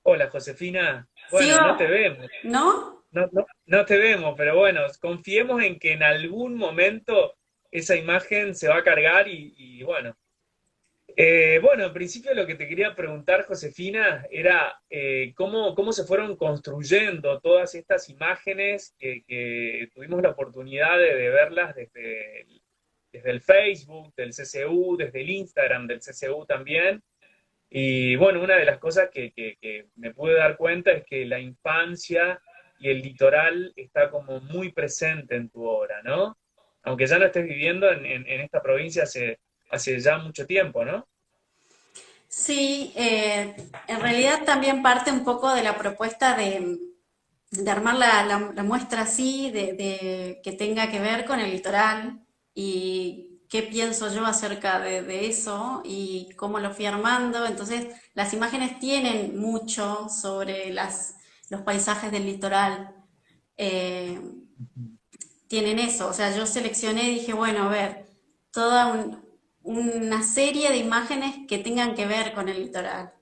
Hola, Josefina. Bueno, Sigo, no te vemos, ¿no? no te vemos, pero bueno, confiemos en que en algún momento esa imagen se va a cargar y bueno. Bueno, en principio lo que te quería preguntar, Josefina, era cómo se fueron construyendo todas estas imágenes que tuvimos la oportunidad de verlas desde el Facebook del CCU, desde el Instagram del CCU también. Y bueno, una de las cosas que me pude dar cuenta es que la infancia y el litoral está como muy presente en tu obra, ¿no? Aunque ya no estés viviendo en esta provincia hace ya mucho tiempo, ¿no? Sí, en realidad también parte un poco de la propuesta de armar la muestra así, de que tenga que ver con el litoral y qué pienso yo acerca de eso y cómo lo fui armando. Entonces, las imágenes tienen mucho sobre los paisajes del litoral. Eh, Tienen eso. O sea, yo seleccioné y dije, bueno, a ver, una serie de imágenes que tengan que ver con el litoral.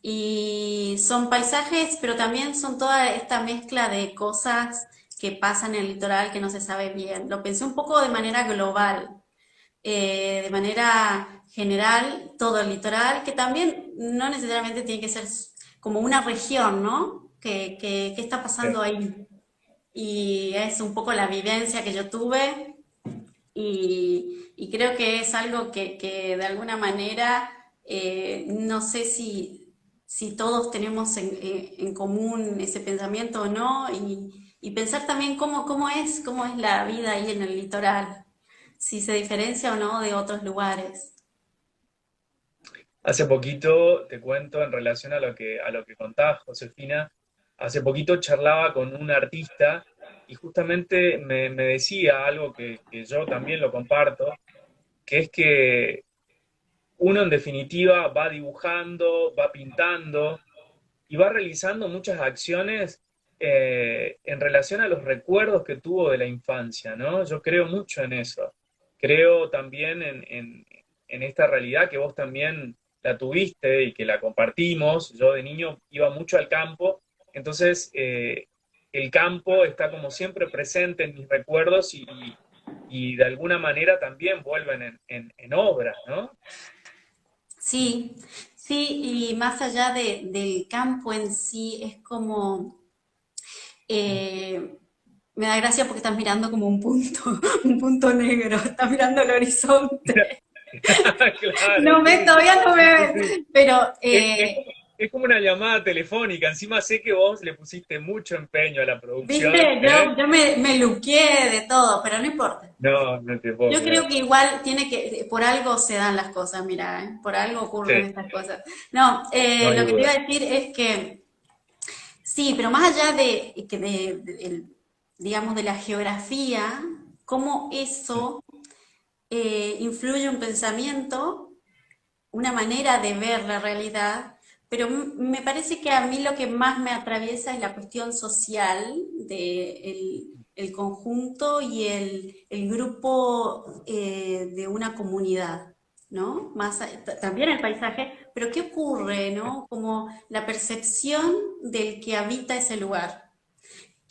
Y son paisajes, pero también son toda esta mezcla de cosas que pasan en el litoral que no se sabe bien. Lo pensé un poco de manera global, de manera general, todo el litoral, que también no necesariamente tiene que ser como una región, ¿no? ¿Qué está Sí. pasando ahí? Y es un poco la vivencia que yo tuve y creo que es algo que de alguna manera, no sé si todos tenemos en común ese pensamiento o no, y pensar también cómo es la vida ahí en el litoral, si se diferencia o no de otros lugares. Hace poquito, te cuento en relación a lo que contás, Josefina, hace poquito charlaba con un artista y justamente me decía algo que yo también lo comparto, que es que uno en definitiva va dibujando, va pintando y va realizando muchas acciones en relación a los recuerdos que tuvo de la infancia, ¿no? Yo creo mucho en eso. Creo también en esta realidad que vos también la tuviste y que la compartimos. Yo de niño iba mucho al campo, entonces el campo está como siempre presente en mis recuerdos y de alguna manera también vuelven en obras, ¿no? Sí, sí, y más allá del campo en sí, es como... eh, me da gracia porque estás mirando como un punto, un punto negro, estás mirando el horizonte. Claro, No me, sí, todavía no me sí, ves, sí. pero Es como una llamada telefónica. Encima sé que vos le pusiste mucho empeño a la producción, viste, ¿eh? me luqué de todo, pero no importa. No, no te puedo Yo creo creer. que igual tiene que, por algo se dan las cosas, mira, por algo ocurren Sí, estas cosas. No, no hay lo que te iba duda. a decir es que sí, pero más allá digamos, de la geografía, cómo eso influye un pensamiento, una manera de ver la realidad, pero me parece que a mí lo que más me atraviesa es la cuestión social de el conjunto y el grupo de una comunidad, ¿no? También el paisaje, pero ¿qué ocurre, no? Como la percepción del que habita ese lugar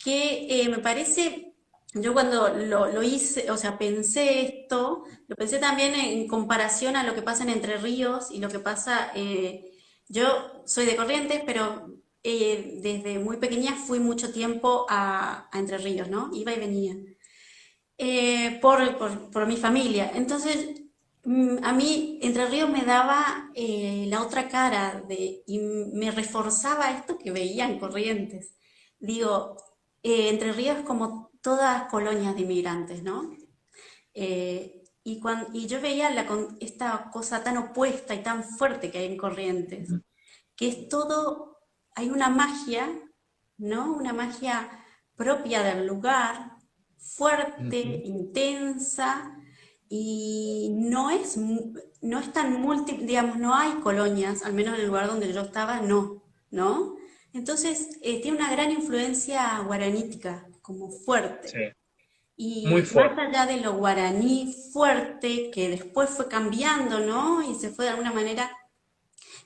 que me parece, yo cuando lo hice, o sea, pensé esto, lo pensé también en comparación a lo que pasa en Entre Ríos y lo que pasa, yo soy de Corrientes, pero desde muy pequeña fui mucho tiempo a Entre Ríos, ¿no? Iba y venía, por mi familia. Entonces, a mí Entre Ríos me daba la otra cara y me reforzaba esto que veía en Corrientes. Digo, Entre Ríos es como todas colonias de inmigrantes, ¿no? Y yo veía esta cosa tan opuesta y tan fuerte que hay en Corrientes, que es todo, hay una magia, ¿no? Una magia propia del lugar, fuerte, Ujú. intensa, y no es tan digamos, no hay colonias, al menos en el lugar donde yo estaba, no, ¿no? Entonces, tiene una gran influencia guaranítica, como Sí, fuerte. muy Y más fuerte. allá de lo guaraní fuerte, que después fue cambiando, ¿no? Y se fue de alguna manera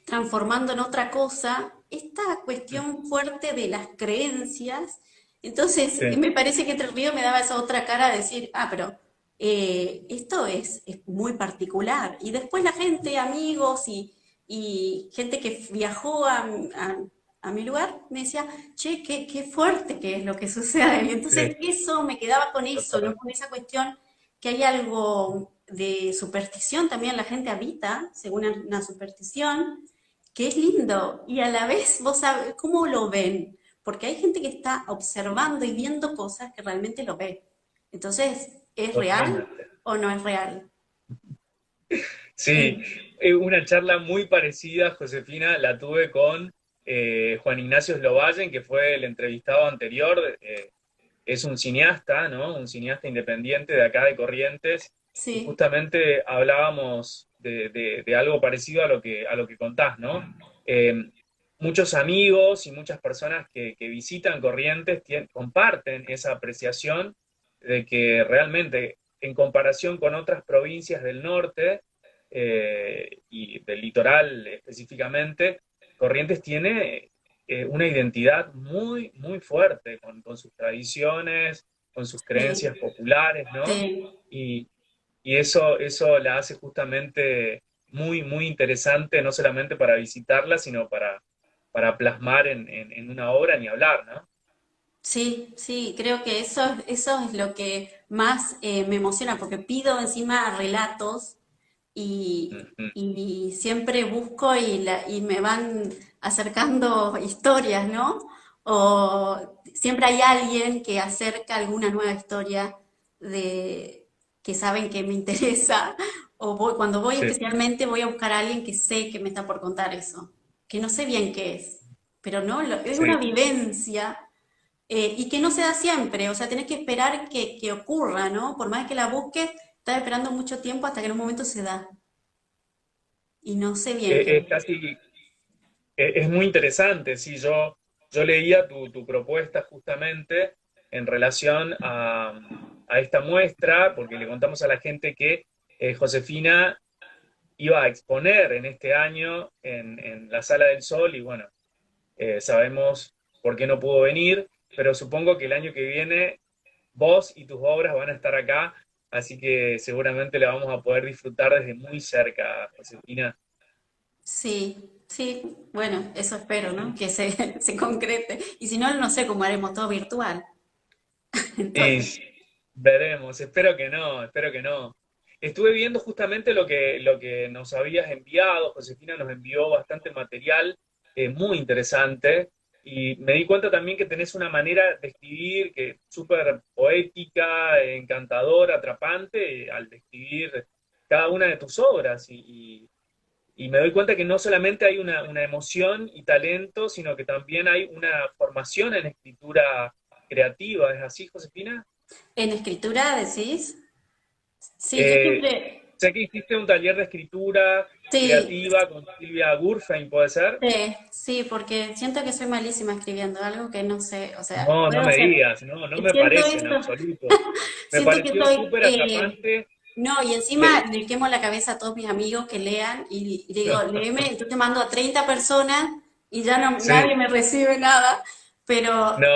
transformando en otra cosa, esta cuestión fuerte de las creencias. Entonces, Sí, me parece que Entre Ríos me daba esa otra cara de decir, ah, pero esto es muy particular. Y después la gente, amigos y gente que viajó a mi lugar, me decía, che, qué fuerte que es lo que sucede. Y entonces sí, eso, me quedaba con eso, ¿no? total. Con esa cuestión que hay algo de superstición también, la gente habita, según una superstición, que es lindo. Y a la vez, vos sabés, ¿cómo lo ven? Porque hay gente que está observando y viendo cosas que realmente lo ve. Entonces, ¿es real Totalmente. o no es real? Sí, Eh, una charla muy parecida, Josefina, la tuve con Juan Ignacio Slovallen, que fue el entrevistado anterior. Es un cineasta, ¿no? Un cineasta independiente de acá de Corrientes, y sí, justamente hablábamos de algo parecido a lo que contás, ¿no? Eh, Muchos amigos y muchas personas que visitan Corrientes comparten esa apreciación de que realmente, en comparación con otras provincias del norte y del litoral específicamente, Corrientes tiene una identidad muy, muy fuerte con sus tradiciones, con sus sí, creencias populares, ¿no? sí. Y, y eso la hace justamente muy, muy interesante, no solamente para visitarla, sino para plasmar en una obra, ni hablar, ¿no? Sí, sí, creo que eso es lo que más me emociona, porque pido encima relatos Ujú. y siempre busco y me van acercando historias, ¿no? O siempre hay alguien que acerca alguna nueva historia de que saben que me interesa, o cuando voy Sí. especialmente voy a buscar a alguien que sé que me está por contar eso, que no sé bien qué es, pero no, es una Sí, vivencia y que no se da siempre, o sea, tenés que esperar que ocurra, ¿no? Por más que la busques, estás esperando mucho tiempo hasta que en un momento se da. Y no sé bien qué es es. casi, es muy interesante, sí, yo leía tu propuesta justamente en relación a esta muestra, porque le contamos a la gente que Josefina iba a exponer en este año en la Sala del Sol y bueno, sabemos por qué no pudo venir, pero supongo que el año que viene vos y tus obras van a estar acá, así que seguramente la vamos a poder disfrutar desde muy cerca, Josefina. Sí, sí, bueno, eso espero, ¿no? Que se, se concrete. Y si no, no sé cómo haremos todo virtual. Y Entonces, veremos, espero que no, espero que no. Estuve viendo justamente lo que nos habías enviado, Josefina nos envió bastante material muy interesante y me di cuenta también que tenés una manera de escribir que es súper poética, encantadora, atrapante al describir cada una de tus obras y me doy cuenta que no solamente hay una emoción y talento, sino que también hay una formación en escritura creativa. ¿Es así, Josefina? en escritura decís, sí, yo Eh, siempre, Sé que hiciste un taller de escritura sí, creativa con Silvia Gurfein, ¿puede ser? sí, sí, porque siento que soy malísima escribiendo algo que no sé, o sea, No, no puedo me hacer, digas, no, no me siento parece en eso, absoluto. Me siento que pareció soy, súper atrapante. no, y encima Le- le quemo la cabeza a todos mis amigos que lean y le digo, léeme, entonces mando a 30 personas y ya no, nadie Sí, me recibe nada, pero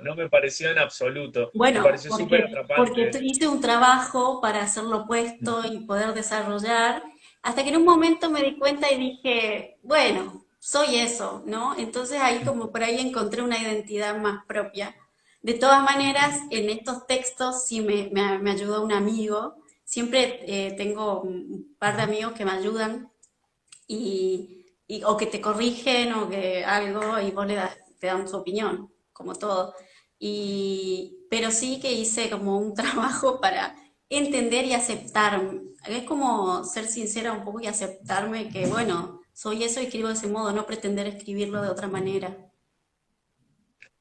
no me pareció en absoluto. Me bueno, pareció súper porque atrapante. hice un trabajo para hacerlo puesto y poder desarrollar, hasta que en un momento me di cuenta y dije, bueno, soy eso, ¿no? Entonces ahí como por ahí encontré una identidad más propia. De todas maneras, en estos textos sí me ayudó un amigo. Siempre tengo un par de amigos que me ayudan o que te corrigen o que algo y vos te dan su opinión, como todo. Pero sí que hice como un trabajo para entender y aceptarme. Es como ser sincera un poco y aceptarme que, bueno, soy eso y escribo de ese modo, no pretender escribirlo de otra manera.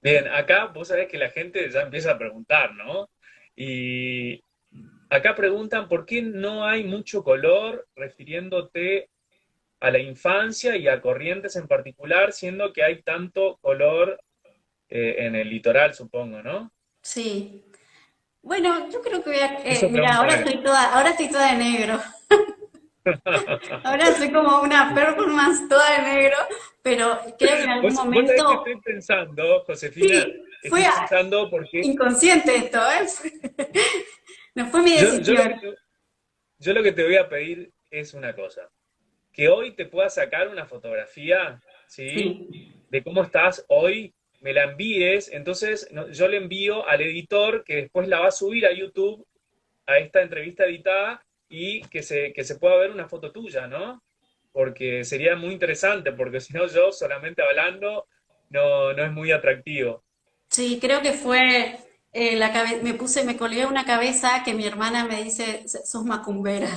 Bien, acá vos sabés que la gente ya empieza a preguntar, ¿no? Y acá preguntan por qué no hay mucho color refiriéndote a la infancia y a Corrientes en particular, siendo que hay tanto color en el litoral, supongo, ¿no? Sí. Bueno, yo creo que voy a, Eso mira, pregunta él. ahora estoy toda de negro. Ahora soy como una performance toda de negro, pero creo que en algún Vos sabés que momento, estoy pensando, Josefina, sí, fue estoy pensando porque inconsciente esto, ¿eh? No fue mi yo, yo lo que decisión. te, yo lo que te voy a pedir es una cosa, que hoy te puedas sacar una fotografía, ¿sí? Sí, De cómo estás hoy, me la envíes, entonces yo le envío al editor que después la va a subir a YouTube, a esta entrevista editada, y que se pueda ver una foto tuya, ¿no? Porque sería muy interesante, porque si no yo solamente hablando no es muy atractivo. sí, creo que fue me colgué una cabeza que mi hermana me dice, sos macumbera.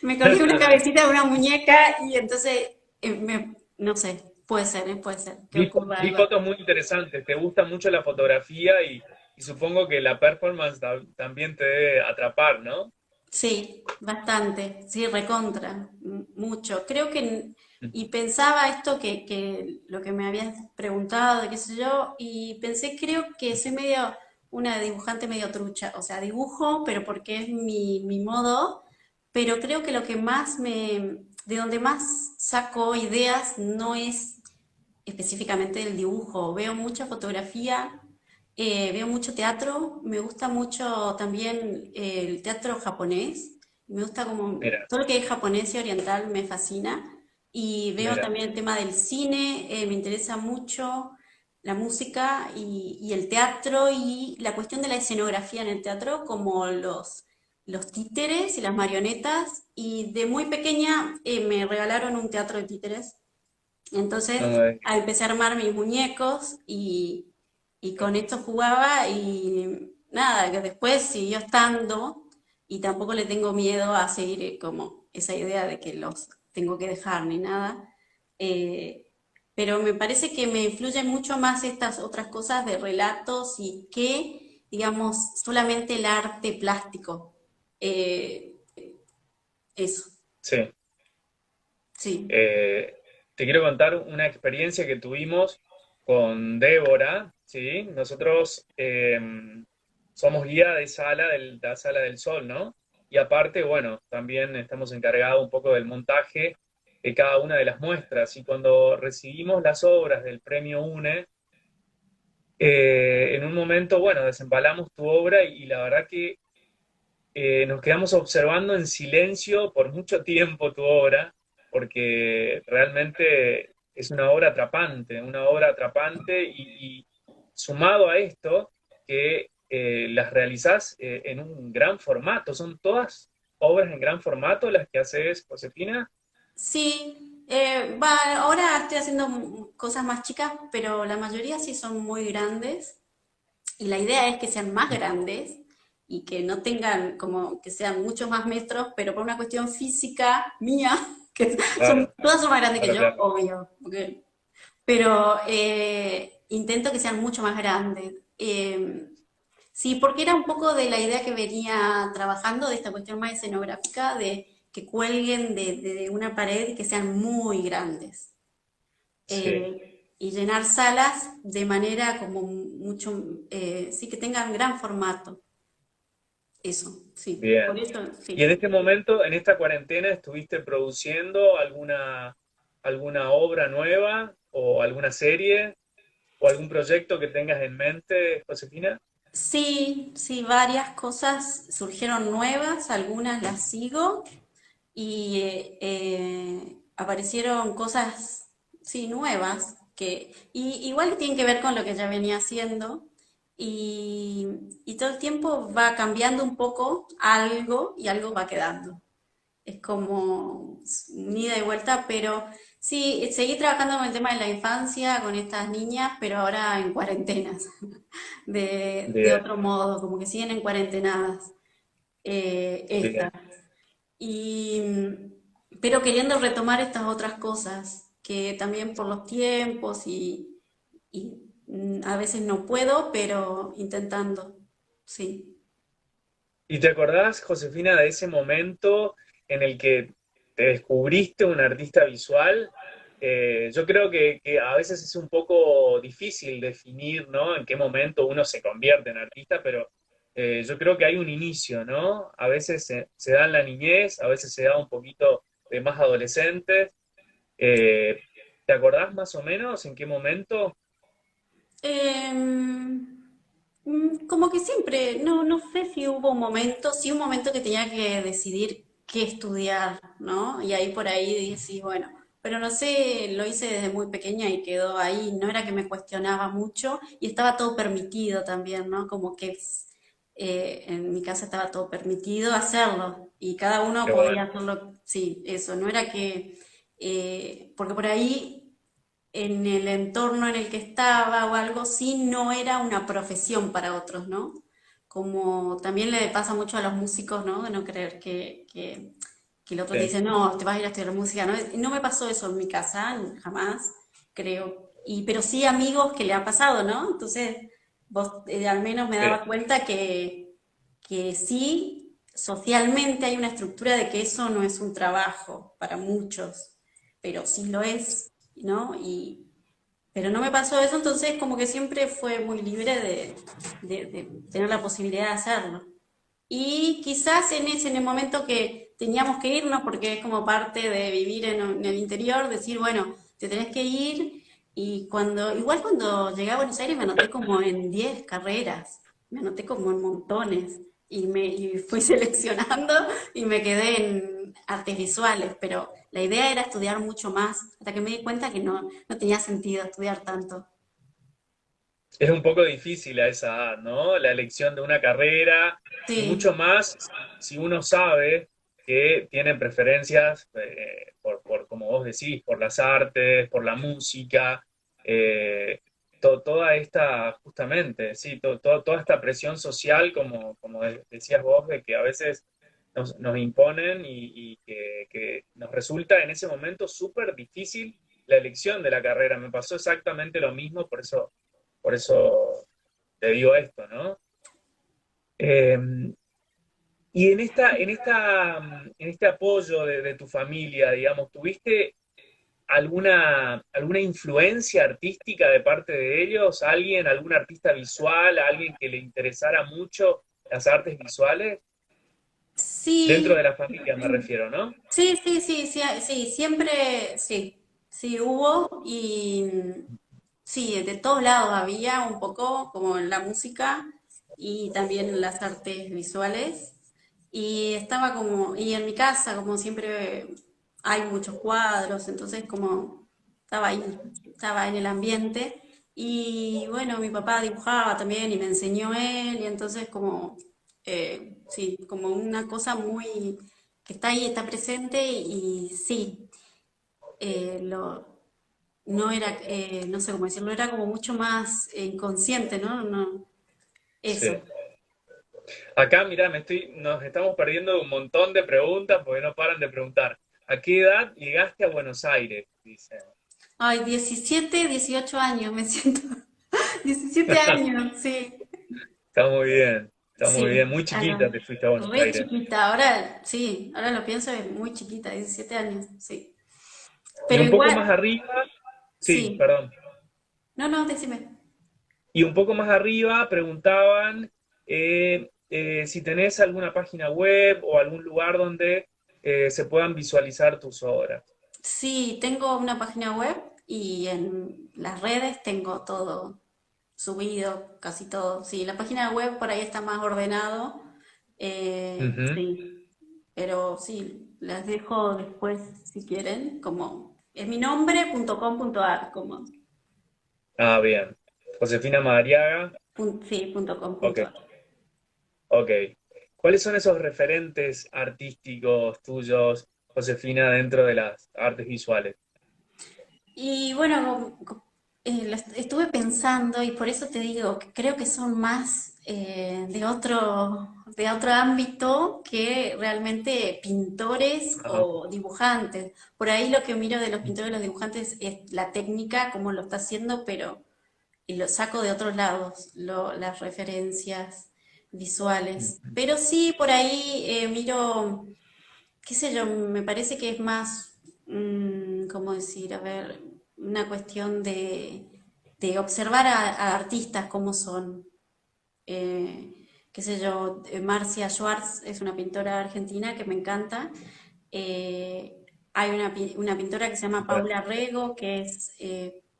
Me colgué una cabecita de una muñeca y entonces, no sé, puede ser que ocurra Vi algo así. fotos muy interesantes, te gusta mucho la fotografía y supongo que la performance también te debe atrapar, ¿no? Sí, bastante, sí, recontra, mucho. Creo que, y pensaba esto que lo que me habías preguntado, de qué sé yo, y pensé, creo que soy medio una dibujante medio trucha, o sea, dibujo, pero porque es mi modo, pero creo que lo que de donde más saco ideas no es específicamente del dibujo. Veo mucha fotografía, veo mucho teatro, me gusta mucho también el teatro japonés, me gusta como Mira, todo lo que es japonés y oriental me fascina. Y veo mira, también el tema del cine, me interesa mucho la música y el teatro y la cuestión de la escenografía en el teatro, como los títeres y las marionetas. Y de muy pequeña me regalaron un teatro de títeres, entonces ay, empecé a armar mis muñecos y con esto jugaba y nada, que después siguió estando y tampoco le tengo miedo a seguir como esa idea de que los tengo que dejar ni nada. Eh, pero me parece que me influyen mucho más estas otras cosas de relatos y que, digamos, solamente el arte plástico. Eh, eso, sí. sí. Eh, Te quiero contar una experiencia que tuvimos con Débora, ¿sí? Nosotros somos guía de la Sala del Sol, ¿no? Y aparte, bueno, también estamos encargados un poco del montaje de cada una de las muestras. Y cuando recibimos las obras del Premio UNE, en un momento, bueno, desempalamos tu obra y la verdad que nos quedamos observando en silencio por mucho tiempo tu obra, porque realmente es una obra atrapante y sumado a esto, que las realizás en un gran formato. ¿Son todas obras en gran formato las que haces, Josefina? Sí, ahora estoy haciendo cosas más chicas, pero la mayoría sí son muy grandes y la idea es que sean más grandes y que no tengan como que sean muchos más metros, pero por una cuestión física mía, que Claro, todas son más grandes que claro, yo, claro. obvio, pero intento que sean mucho más grandes. Sí, porque era un poco de la idea que venía trabajando, de esta cuestión más escenográfica, de que cuelguen de una pared y que sean muy grandes. Sí, Y llenar salas de manera como mucho, sí, que tengan gran formato. Eso, sí. Por bien. eso, Y en sí. este momento, en esta cuarentena, ¿estuviste produciendo alguna obra nueva o alguna serie o algún proyecto que tengas en mente, Josefina? Sí, sí, varias cosas surgieron nuevas, algunas las sigo y aparecieron cosas, sí, nuevas, igual tienen que ver con lo que ya venía haciendo y, y todo el tiempo va cambiando un poco algo y algo va quedando. Es como un ida y vuelta, pero sí, seguí trabajando con el tema de la infancia, con estas niñas, pero ahora en cuarentenas, de Bien, otro modo, como que siguen en cuarentenadas estas. bien. Y, pero queriendo retomar estas otras cosas, que también por los tiempos y a veces no puedo, pero intentando, sí. ¿Y te acordás, Josefina, de ese momento en el que te descubriste un artista visual? Yo creo que a veces es un poco difícil definir, ¿no? En qué momento uno se convierte en artista, pero yo creo que hay un inicio, ¿no? A veces se da en la niñez, a veces se da un poquito de más adolescentes. Eh, ¿Te acordás más o menos en qué momento? Em, Como que siempre, no sé si hubo un momento, sí un momento que tenía que decidir qué estudiar, ¿no? Y ahí por ahí dije, sí, bueno, pero no sé, lo hice desde muy pequeña y quedó ahí, no era que me cuestionaba mucho y estaba todo permitido también, ¿no? Como que en mi casa estaba todo permitido hacerlo y cada uno Qué podía bueno, hacerlo, sí, eso, no era que, porque por ahí en el entorno en el que estaba o algo, sí no era una profesión para otros, ¿no? Como también le pasa mucho a los músicos, ¿no? De no creer que el otro te sí, dice, no, te vas a ir a estudiar música, ¿no? No me pasó eso en mi casa, jamás, creo. Pero sí amigos que le ha pasado, ¿no? Entonces, vos al menos me sí. daba cuenta que sí, socialmente hay una estructura de que eso no es un trabajo para muchos, pero sí lo es, ¿no? Pero no me pasó eso, entonces como que siempre fue muy libre de tener la posibilidad de hacerlo. Y quizás en el momento que teníamos que irnos, porque es como parte de vivir en el interior, decir, bueno, te tenés que ir. Y igual cuando llegué a Buenos Aires me anoté como en 10 carreras, me anoté como en montones. Y fui seleccionando y me quedé en artes visuales, pero la idea era estudiar mucho más, hasta que me di cuenta que no tenía sentido estudiar tanto. Es un poco difícil a esa edad, ¿no? La elección de una carrera y Sí, mucho más si uno sabe que tienen preferencias como vos decís, por las artes, por la música, eh, toda esta, justamente, sí, toda esta presión social, como decías vos, de que a veces nos imponen y que nos resulta en ese momento súper difícil la elección de la carrera. Me pasó exactamente lo mismo, por eso te digo esto, ¿no? Eh, y en este apoyo de tu familia, digamos, ¿tuviste alguna influencia artística de parte de ellos? ¿Algún artista visual, alguien que le interesara mucho las artes visuales? Dentro sí, de la familia me refiero, ¿no? sí, siempre, sí hubo y sí, de todos lados había un poco, como en la música y también en las artes visuales. Y estaba como, y en mi casa, como siempre hay muchos cuadros, entonces como estaba ahí, estaba en el ambiente. Y bueno, mi papá dibujaba también y me enseñó él, y entonces como, sí, como una cosa muy, que está ahí, está presente, y sí, no era, no sé cómo decirlo, era como mucho más inconsciente, ¿no? No, eso. Sí. Acá, mirá, nos estamos perdiendo un montón de preguntas porque no paran de preguntar. ¿A qué edad llegaste a Buenos Aires? Dicen. Ay, 17 18 años me siento. 17 años, sí. Está muy bien. Sí, Muy a chiquita la, te fuiste a Buenos re Aires. chiquita. Ahora, sí, ahora lo pienso, es muy chiquita, 17 años, sí. Y Pero un poco igual, más arriba, sí, sí. perdón. No, decime. Y un poco más arriba preguntaban si tenés alguna página web o algún lugar donde se puedan visualizar tus obras. Sí, tengo una página web y en las redes tengo todo subido, casi todo. Sí, la página web por ahí está más ordenado. Ujú. Sí, pero sí, las dejo después si quieren, como es mi nombre.com.ar, como Ah, bien. Josefina Madariaga. sí, Ok, .com.ar. ok. ¿Cuáles son esos referentes artísticos tuyos, Josefina, dentro de las artes visuales? Y bueno, estuve pensando y por eso te digo que creo que son más de otro ámbito que realmente pintores Ajá. o dibujantes. Por ahí lo que miro de los pintores y los dibujantes es la técnica, cómo lo está haciendo, pero y lo saco de otros lados, las referencias visuales. Pero sí, por ahí miro qué sé yo, me parece que es más, ¿cómo decir? A ver, una cuestión de observar a artistas cómo son, eh, qué sé yo, Marcia Schwartz es una pintora argentina que me encanta. Hay una pintora que se llama Paula Rego, que es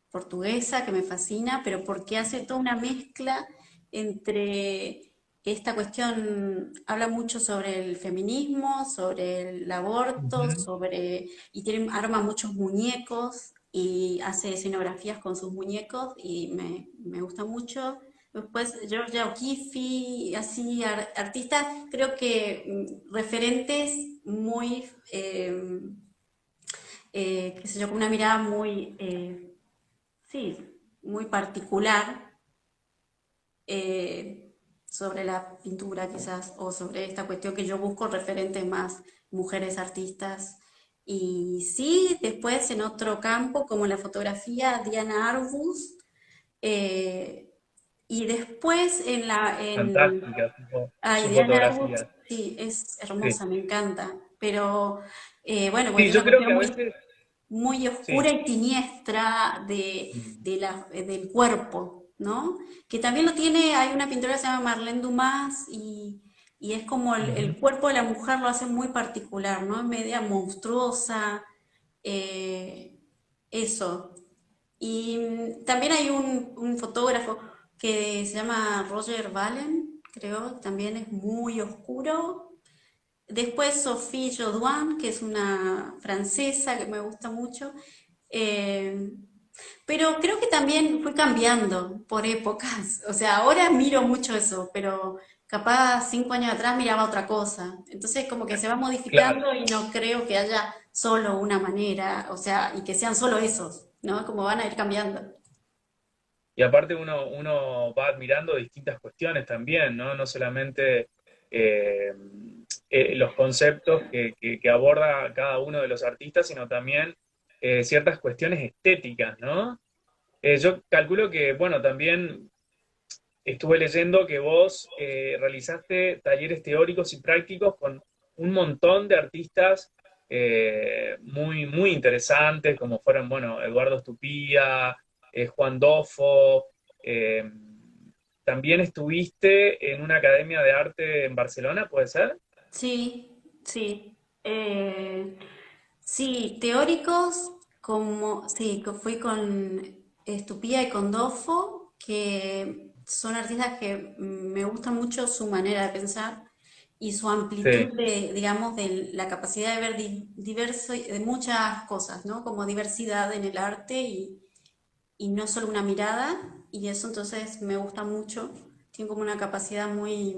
portuguesa, que me fascina, pero porque hace toda una mezcla entre esta cuestión, habla mucho sobre el feminismo, sobre el aborto, Ujú. y arma muchos muñecos y hace escenografías con sus muñecos y me gusta mucho. Después Georgia O'Keeffe, así artistas, creo que referentes muy, qué sé yo, con una mirada muy, sí, muy particular eh, sobre la pintura quizás, o sobre esta cuestión que yo busco referentes más mujeres artistas. Y sí, después en otro campo, como la fotografía, Diana Arbus, eh, y después Fantástica ay, su Diana Arbus, fotografía. sí, es Sí. hermosa, me encanta, pero bueno, pues Sí, tiene yo una creo cuestión que a muy, veces, muy oscura sí. y siniestra del cuerpo, ¿no? Que también lo tiene, hay una pintora que se llama Marlene Dumas y es como Ujú. el cuerpo de la mujer lo hace muy particular, ¿no? Media monstruosa, eh, eso. Y también hay un fotógrafo que se llama Roger Valen, creo, que también es muy oscuro. Después Sophie Jodoin, que es una francesa que me gusta mucho. Eh, pero creo que también fui cambiando por épocas. O sea, ahora miro mucho eso, pero capaz 5 años atrás miraba otra cosa. Entonces como que se va Claro. modificando y no creo que haya solo una manera, o sea, y que sean solo esos, ¿no? Como van a ir cambiando. Y aparte uno va admirando distintas cuestiones también, ¿no? No solamente eh, los conceptos que aborda cada uno de los artistas, sino también ciertas cuestiones estéticas, ¿no? Yo calculo que, bueno, también estuve leyendo que vos realizaste talleres teóricos y prácticos con un montón de artistas muy, muy interesantes, como fueron, bueno, Eduardo Estupía, Juan Dofo. eh, También estuviste en una academia de arte en Barcelona, ¿puede ser? Sí, sí. Sí, teóricos como, sí, que fui con Estupía y con Dofo, que son artistas que me gusta mucho su manera de pensar y su amplitud Sí, de, digamos, de la capacidad de ver diverso, de muchas cosas, ¿no? Como diversidad en el arte y no solo una mirada, y eso entonces me gusta mucho. Tiene como una capacidad muy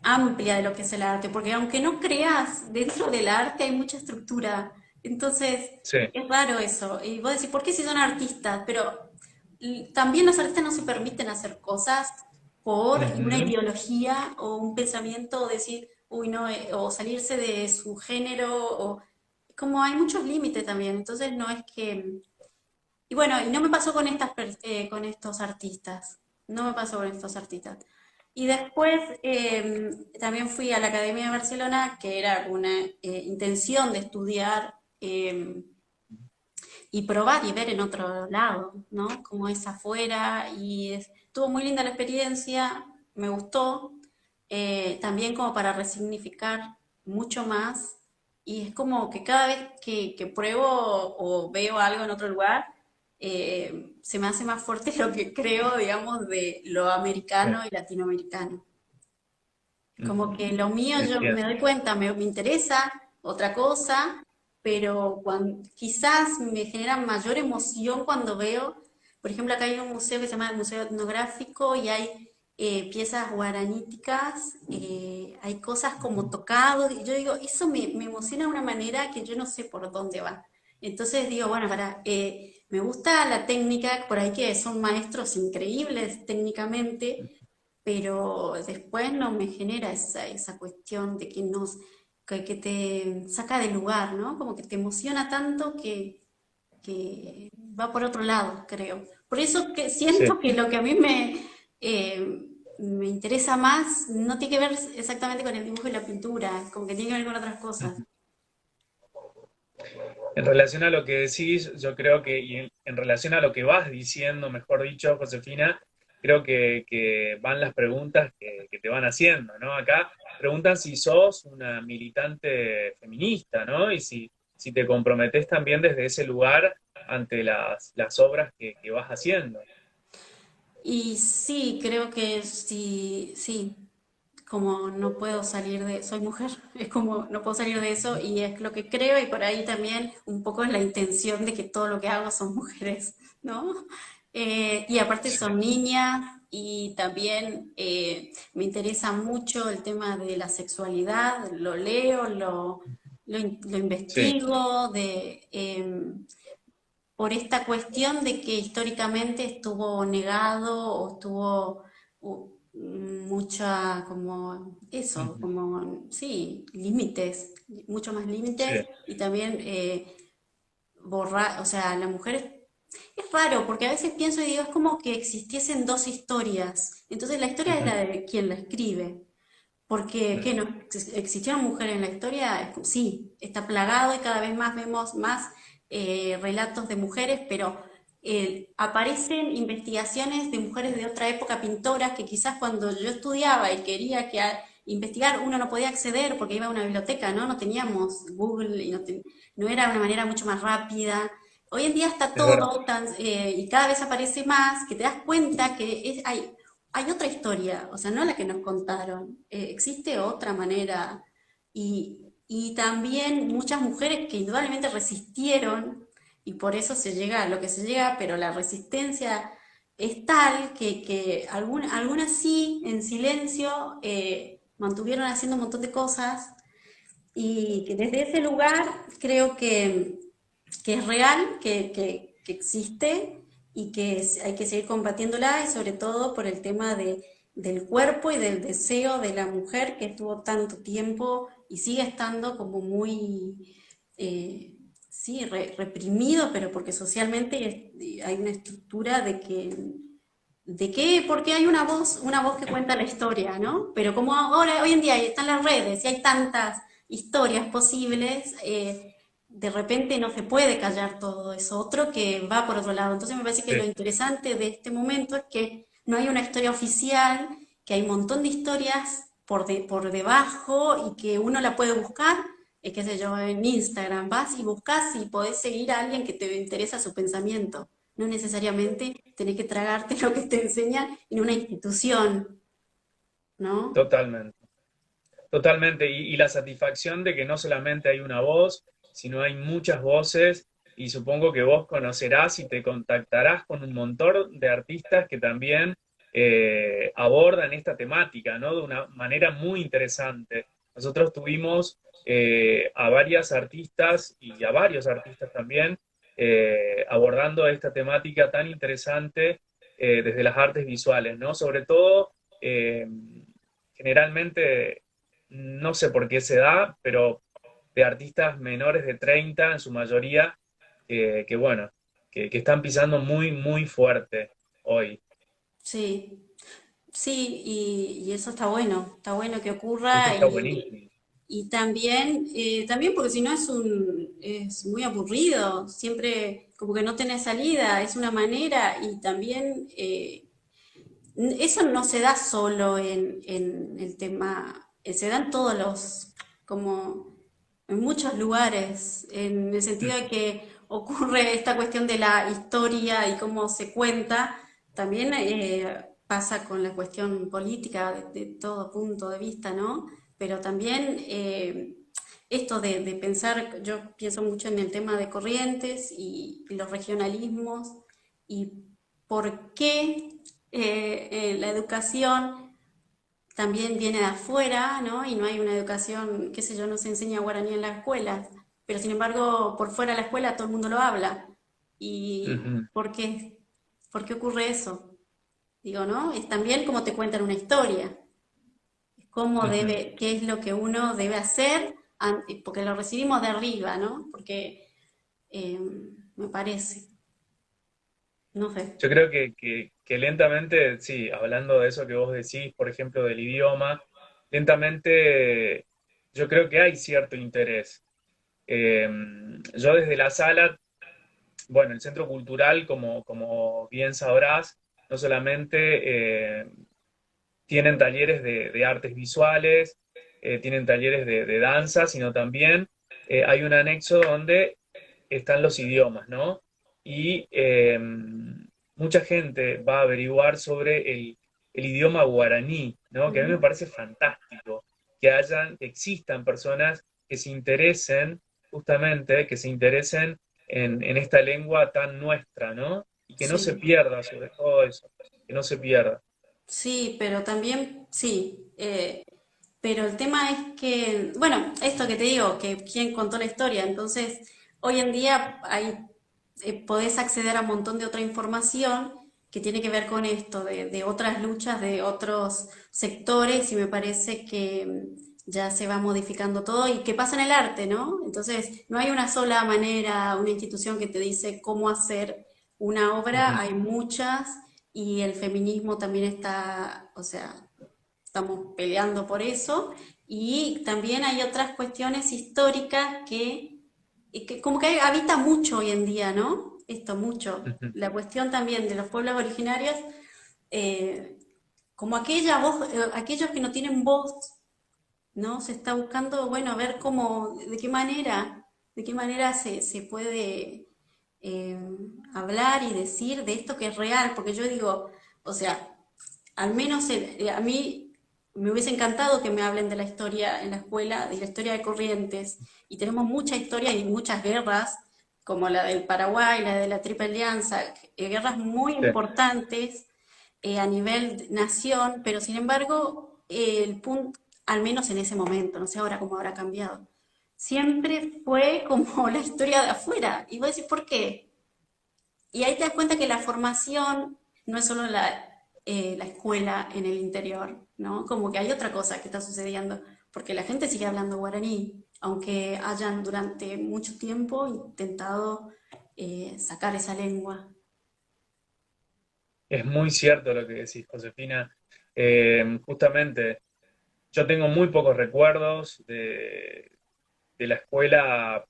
amplia de lo que es el arte, porque aunque no creas, dentro del arte hay mucha estructura. Entonces, sí. es raro eso. Y vos decís, ¿por qué si son artistas? Pero también los artistas no se permiten hacer cosas por una Ujú. ideología o un pensamiento, o decir, uy, no, o salirse de su género, o como hay muchos límites también. Entonces, no es que. Y bueno, y no me pasó con con estos artistas. No me pasó con estos artistas. Y después también fui a la Academia de Barcelona, que era una intención de estudiar y probar y ver en otro lado, ¿no? Cómo es afuera. Estuvo muy linda la experiencia, me gustó. También como para resignificar mucho más. Y es como que cada vez que pruebo o veo algo en otro lugar, se me hace más fuerte lo que creo, digamos, de lo Sí. americano y latinoamericano. Como Ujú. que lo mío yo me Entiendo. doy cuenta, me interesa otra cosa, pero quizás me genera mayor emoción cuando veo, por ejemplo, acá hay un museo que se llama el Museo Etnográfico y hay piezas guaraníticas, hay cosas como tocados, y yo digo, eso me emociona de una manera que yo no sé por dónde va. Entonces digo, bueno, me gusta la técnica, por ahí que son maestros increíbles técnicamente, pero después no me genera esa cuestión de que te saca del lugar, ¿no? Como que te emociona tanto que va por otro lado, creo. Por eso que Sí. siento que lo que a mí me interesa más no tiene que ver exactamente con el dibujo y la pintura, como que tiene que ver con otras cosas. En relación a lo que decís, yo creo que, y en relación a lo que vas diciendo, mejor dicho, Josefina, creo que van las preguntas que te van haciendo, ¿no? Acá preguntan si sos una militante feminista, ¿no? Y si te comprometés también desde ese lugar ante las obras que vas haciendo. Y sí, creo que sí, sí, como no puedo salir de, soy mujer, es como no puedo salir de eso y es lo que creo y por ahí también un poco es la intención de que todo lo que hago son mujeres, ¿no? Y aparte Sí, son niñas y también me interesa mucho el tema de la sexualidad, lo leo, lo sí, investigo, por esta cuestión de que históricamente estuvo negado o estuvo mucha, como eso, ujú, como, sí, límites, mucho más sí, límites y también borrar, o sea, la mujer es raro porque a veces pienso y digo, es como que existiesen dos historias. Entonces la historia es ujú, la de quien la escribe. Porque, ¿qué no? ¿Existieron mujeres en la historia? Sí, está plagado y cada vez más vemos más relatos de mujeres, pero aparecen investigaciones de mujeres de otra época, pintoras, que quizás cuando yo estudiaba y quería investigar, uno no podía acceder porque iba a una biblioteca, ¿no? No teníamos Google y no era una manera mucho más rápida. Hoy en día está es verdad. todo y cada vez aparece más, que te das cuenta que hay otra historia, o sea, no la que nos contaron, existe otra manera y también muchas mujeres que indudablemente resistieron y por eso se llega a lo que se llega, pero la resistencia es tal que algunas sí, en silencio, mantuvieron haciendo un montón de cosas y que desde ese lugar creo que es real, que existe y que hay que seguir combatiéndola y sobre todo por el tema del cuerpo y del deseo de la mujer que estuvo tanto tiempo y sigue estando como muy, sí, reprimido, pero porque socialmente hay una estructura porque hay una voz que cuenta la historia, ¿no? Pero como ahora, hoy en día están las redes y hay tantas historias posibles, de repente no se puede callar todo eso, otro que va por otro lado. Entonces me parece que lo Sí, interesante de este momento es que no hay una historia oficial, que hay un montón de historias por debajo y que uno la puede buscar, qué sé yo, en Instagram, vas y buscas y podés seguir a alguien que te interesa su pensamiento. No necesariamente tenés que tragarte lo que te enseñan en una institución, ¿no? totalmente. Totalmente, y la satisfacción de que no solamente hay una voz, sino hay muchas voces, y supongo que vos conocerás y te contactarás con un montón de artistas que también abordan esta temática, ¿no? De una manera muy interesante. Nosotros tuvimos a varias artistas y a varios artistas también abordando esta temática tan interesante desde las artes visuales, ¿no? Sobre todo, generalmente no sé por qué se da, pero de artistas menores de 30 en su mayoría, que bueno, que están pisando muy, muy fuerte hoy. Sí, sí, y eso está bueno que Eso ocurra está buenísimo. y también, también porque si no es muy aburrido, siempre como que no tenés salida, es una manera y también eso no se da solo en el tema, se da en todos como en muchos lugares, en el sentido de que ocurre esta cuestión de la historia y cómo se cuenta, también pasa con la cuestión política de todo punto de vista, ¿no? Pero también esto de pensar, yo pienso mucho en el tema de Corrientes y los regionalismos y por qué la educación también viene de afuera, ¿no? Y no hay una educación, qué sé yo, no se enseña guaraní en las escuelas, pero sin embargo, por fuera de la escuela todo el mundo lo habla. ¿Y Ujú, por qué? ¿Por qué ocurre eso? Digo, ¿no? Es también como te cuentan una historia, cómo ujú. qué es lo que uno debe hacer, porque lo recibimos de arriba, ¿no? Porque eh, me parece, no sé. Yo creo que lentamente, sí, hablando de eso que vos decís, por ejemplo, del idioma, lentamente yo creo que hay cierto interés. Yo desde la sala, bueno, el Centro Cultural, como bien sabrás, no solamente tienen talleres de artes visuales, tienen talleres de danza, sino también hay un anexo donde están los idiomas, ¿no? Y mucha gente va a averiguar sobre el idioma guaraní, ¿no? Que a mí me Ujú. parece fantástico que existan personas que se interesen, justamente, que se interesen en esta lengua tan nuestra, ¿no? Y que no se Sí. pierda, sobre todo eso, que no se pierda. Sí, pero también, sí, pero el tema es que, bueno, esto que te digo, que quién contó la historia, entonces hoy en día podés acceder a un montón de otra información que tiene que ver con esto, de otras luchas, de otros sectores, y me parece que ya se va modificando todo y que pasa en el arte, ¿no? Entonces, no hay una sola manera, una institución que te dice cómo hacer una obra, Ujú. hay muchas y el feminismo también está, o sea, estamos peleando por eso. Y también hay otras cuestiones históricas que como que habita mucho hoy en día, ¿no? Esto mucho. Ujú. La cuestión también de los pueblos originarios, eh, como aquella voz, aquellos que no tienen voz, ¿no? Se está buscando, bueno, ver cómo, de qué manera se puede eh, hablar y decir de esto que es real, porque yo digo, o sea, al menos a mí me hubiese encantado que me hablen de la historia en la escuela, de la historia de Corrientes, y tenemos mucha historia y muchas guerras, como la del Paraguay, la de la Triple Alianza, guerras muy Sí. importantes a nivel nación, pero sin embargo, el punto, al menos en ese momento, no sé ahora cómo habrá cambiado, siempre fue como la historia de afuera. Y vos decís, ¿por qué? Y ahí te das cuenta que la formación no es solo la escuela en el interior, ¿no? Como que hay otra cosa que está sucediendo, porque la gente sigue hablando guaraní, aunque hayan durante mucho tiempo intentado sacar esa lengua. Es muy cierto lo que decís, Josefina. Justamente, yo tengo muy pocos recuerdos de la escuela,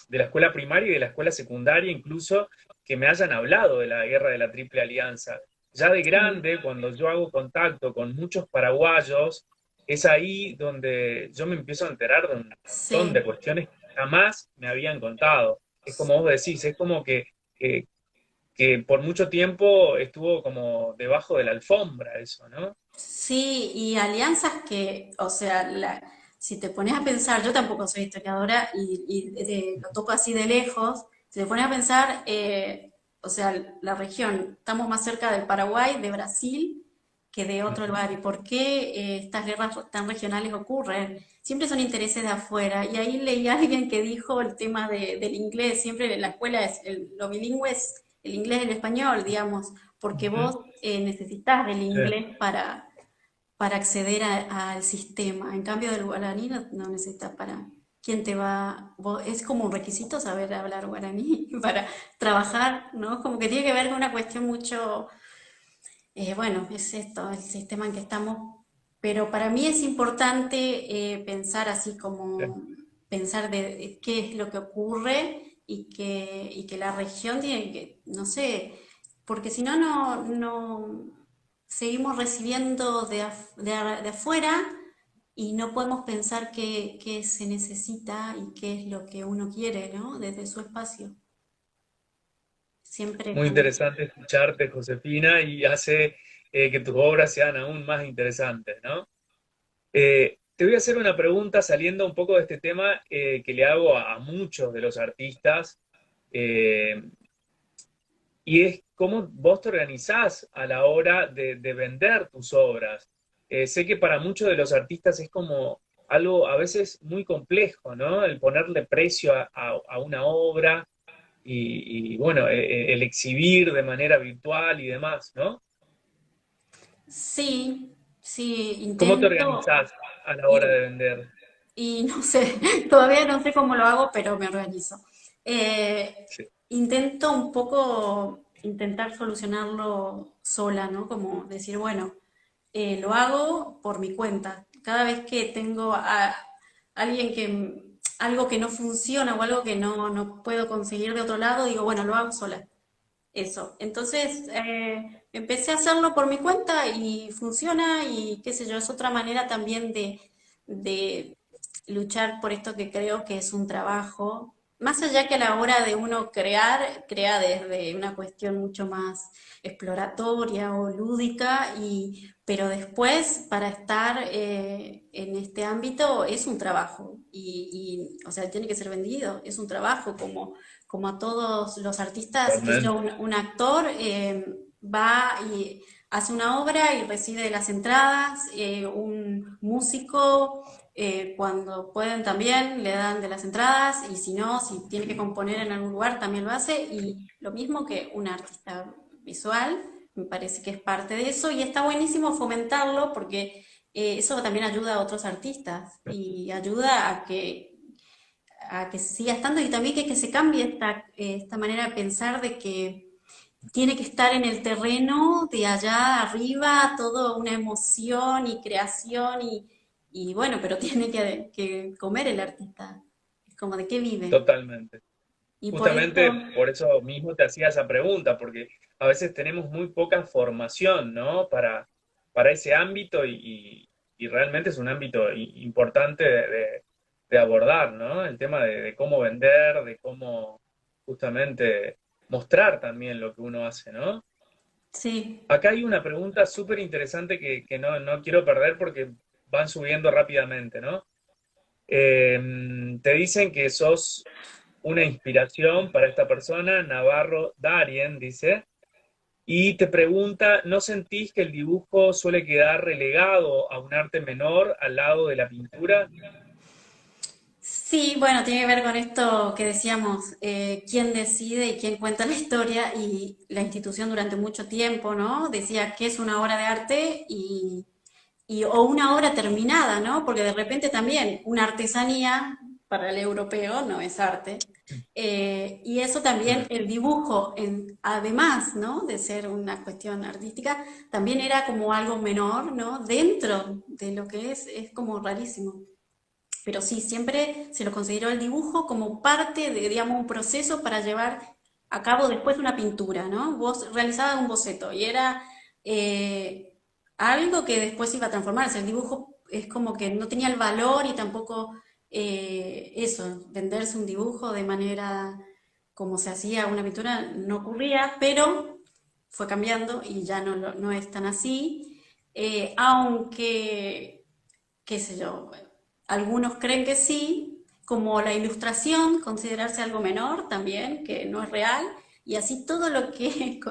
de la escuela primaria y de la escuela secundaria, incluso que me hayan hablado de la guerra de la Triple Alianza. Ya de Sí, grande, cuando yo hago contacto con muchos paraguayos, es ahí donde yo me empiezo a enterar de un montón de sí. cuestiones que jamás me habían contado. Es como vos decís, es como que, que por mucho tiempo estuvo como debajo de la alfombra eso, ¿no? Sí, y alianzas que, o sea, si te pones a pensar, yo tampoco soy historiadora lo toco así de lejos, si te pones a pensar, o sea, la región, estamos más cerca del Paraguay, de Brasil, que de otro Ujú. lugar. ¿Y por qué estas guerras tan regionales ocurren? Siempre son intereses de afuera. Y ahí leí a alguien que dijo el tema del inglés, siempre en la escuela lo bilingüe es el inglés y el español, digamos, porque Ujú. vos necesitas del Sí. inglés para acceder al sistema. En cambio, del guaraní no necesitas para... ¿Quién te va? Es como un requisito saber hablar guaraní para trabajar, ¿no? Como que tiene que ver con una cuestión mucho, bueno, es esto, el sistema en que estamos. Pero para mí es importante pensar así Sí. como, pensar de qué es lo que ocurre y que la región tiene que, no sé, porque si no, no seguimos recibiendo de afuera y no podemos pensar qué se necesita y qué es lo que uno quiere, ¿no? Desde su espacio. Siempre Muy como... interesante escucharte, Josefina, y hace que tus obras sean aún más interesantes, ¿no? Te voy a hacer una pregunta saliendo un poco de este tema que le hago a muchos de los artistas, eh, y es cómo vos te organizás a la hora de vender tus obras. Sé que para muchos de los artistas es como algo a veces muy complejo, ¿no? El ponerle precio a una obra y, bueno, el exhibir de manera virtual y demás, ¿no? Sí, sí, ¿Cómo te intento organizás a la hora ir, de vender? y no sé, todavía no sé cómo lo hago, pero me organizo. Eh, Sí. Intento un poco intentar solucionarlo sola, ¿no? Como decir, bueno, lo hago por mi cuenta. Cada vez que tengo a alguien algo que no funciona o algo que no puedo conseguir de otro lado, digo, bueno, lo hago sola. Eso. Entonces, empecé a hacerlo por mi cuenta y funciona y qué sé yo, es otra manera también de luchar por esto que creo que es un trabajo. Más allá que a la hora de uno crear, crea desde una cuestión mucho más exploratoria o lúdica, pero después para estar en este ámbito es un trabajo o sea, tiene que ser vendido, es un trabajo como a todos los artistas, que yo, Totalmente. un actor va y hace una obra y recibe las entradas, un músico cuando pueden también le dan de las entradas y si no, si tiene que componer en algún lugar también lo hace y lo mismo que un artista visual, me parece que es parte de eso y está buenísimo fomentarlo porque eso también ayuda a otros artistas y ayuda a que siga estando y también que se cambie esta manera de pensar de que tiene que estar en el terreno de allá arriba, todo una emoción y creación y bueno, pero tiene que comer el artista. Es como de qué vive. Totalmente. Y por Justamente eso, por eso mismo te hacía esa pregunta, porque a veces tenemos muy poca formación, ¿no? Para ese ámbito y realmente es un ámbito importante de abordar, ¿no? El tema de cómo vender, de cómo justamente mostrar también lo que uno hace, ¿no? sí. Acá hay una pregunta súper interesante que no quiero perder porque van subiendo rápidamente, ¿no? Te dicen que sos una inspiración para esta persona, Navarro Darien, dice, y te pregunta, ¿no sentís que el dibujo suele quedar relegado a un arte menor al lado de la pintura? Sí, bueno, tiene que ver con esto que decíamos, quién decide y quién cuenta la historia y la institución durante mucho tiempo, ¿no? Decía que es una obra de arte o una obra terminada, ¿no? Porque de repente también una artesanía para el europeo no es arte. Y eso también, Mm, el dibujo, además, ¿no? De ser una cuestión artística, también era como algo menor, ¿no? Dentro de lo que es como rarísimo. Pero sí, siempre se lo consideró el dibujo como parte de, digamos, un proceso para llevar a cabo después una pintura, ¿no? Vos realizabas un boceto y era eh, algo que después iba a transformarse. El dibujo es como que no tenía el valor y tampoco eso, venderse un dibujo de manera como se hacía una pintura no ocurría, pero fue cambiando y ya no es tan así. Aunque qué sé yo, bueno, algunos creen que sí, como la ilustración, considerarse algo menor también, que no es real, y así todo lo que,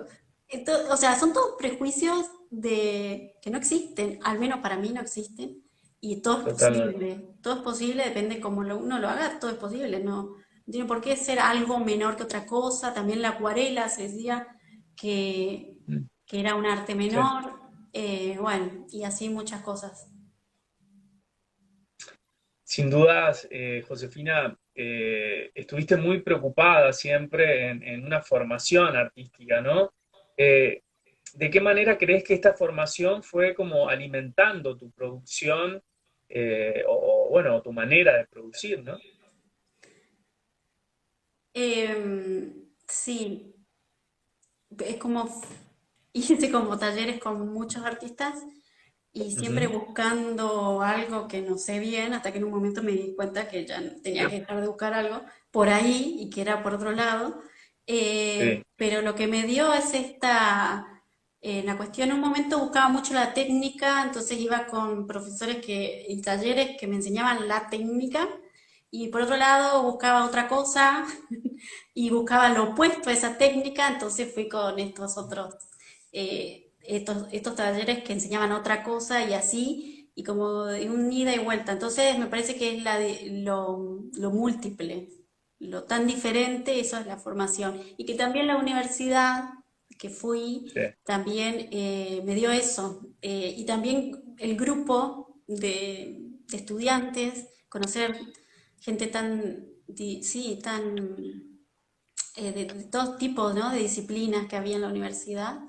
o sea, son todos prejuicios de que no existen, al menos para mí no existen, y totalmente. todo es posible, depende cómo uno lo haga, todo es posible, no tiene por qué ser algo menor que otra cosa, también la acuarela se decía que, Mm, que era un arte sí. menor, bueno, y así muchas cosas. Sin dudas, Josefina, estuviste muy preocupada siempre en una formación artística, ¿no? Eh, ¿De qué manera crees que esta formación fue como alimentando tu producción bueno, tu manera de producir, ¿no? Sí, es como, hice como talleres con muchos artistas y siempre Ujú. buscando algo que no sé bien, hasta que en un momento me di cuenta que ya tenía que dejar de buscar algo por ahí y que era por otro lado. Sí, Pero lo que me dio es la cuestión, en un momento buscaba mucho la técnica, entonces iba con profesores y talleres que me enseñaban la técnica y por otro lado buscaba otra cosa y buscaba lo opuesto a esa técnica, entonces fui con estos talleres que enseñaban otra cosa y así, y como de un ida y vuelta. Entonces me parece que es lo múltiple, lo tan diferente, eso es la formación. Y que también la universidad que fui, sí. también me dio eso. Y también el grupo de estudiantes, conocer gente sí, tan de todos tipos, ¿no? De disciplinas que había en la universidad.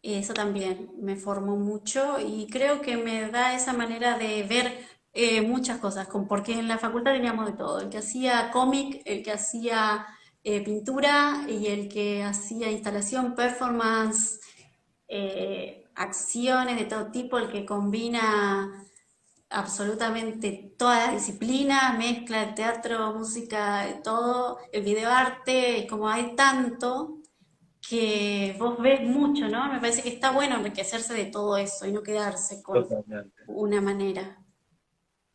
Eso también me formó mucho y creo que me da esa manera de ver muchas cosas, porque en la facultad teníamos de todo, el que hacía cómic, el que hacía pintura y el que hacía instalación, performance, acciones de todo tipo, el que combina absolutamente todas las disciplinas, mezcla el teatro, música, todo, el videoarte, como hay tanto que vos ves mucho, ¿no? Me parece que está bueno enriquecerse de todo eso y no quedarse con Totalmente. una manera.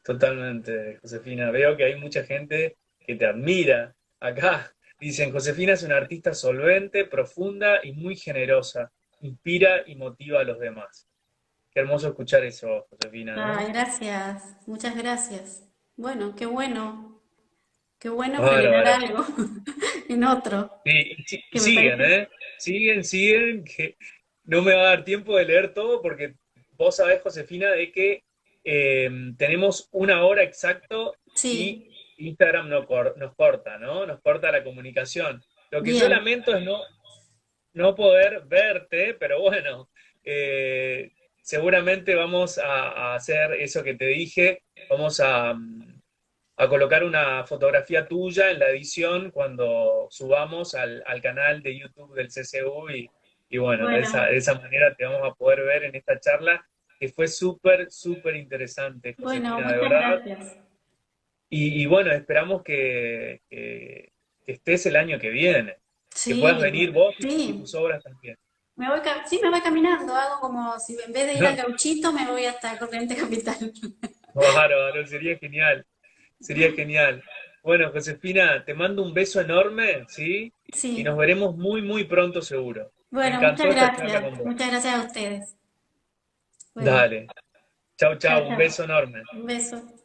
Totalmente, Josefina. Veo que hay mucha gente que te admira. Acá dicen, Josefina es una artista solvente, profunda y muy generosa. Inspira y motiva a los demás. Qué hermoso escuchar eso, Josefina, Ay, ¿no? gracias, muchas gracias. Bueno, qué bueno generar Bárbara. algo en otro, Y que me siguen, parece, ¿eh? Siguen, que no me va a dar tiempo de leer todo porque vos sabés, Josefina, de que tenemos una hora exacto y sí, Instagram nos corta, ¿no? Nos corta la comunicación. Lo que yo bien, lamento es no poder verte, pero bueno, eh, seguramente vamos a hacer eso que te dije, vamos a colocar una fotografía tuya en la edición cuando subamos al canal de YouTube del CCU y bueno, bueno, de esa manera te vamos a poder ver en esta charla que fue súper, súper interesante, bueno, Josefina, de muchas verdad. gracias. Y bueno, esperamos que estés el año que viene, que puedas Sí, venir vos y sí, tus obras también. sí, me voy caminando, hago como si en vez de ir a Gauchito me voy hasta Corrientes Capital. Bárbaro, sería genial, sería genial. Bueno, Josefina, te mando un beso enorme, ¿sí? Y nos Sí, veremos muy, muy pronto seguro. Me bueno, encantó esta charla con vos. muchas gracias a ustedes. Bueno, Dale. Chau, chao, chau, un chao, beso enorme. un beso.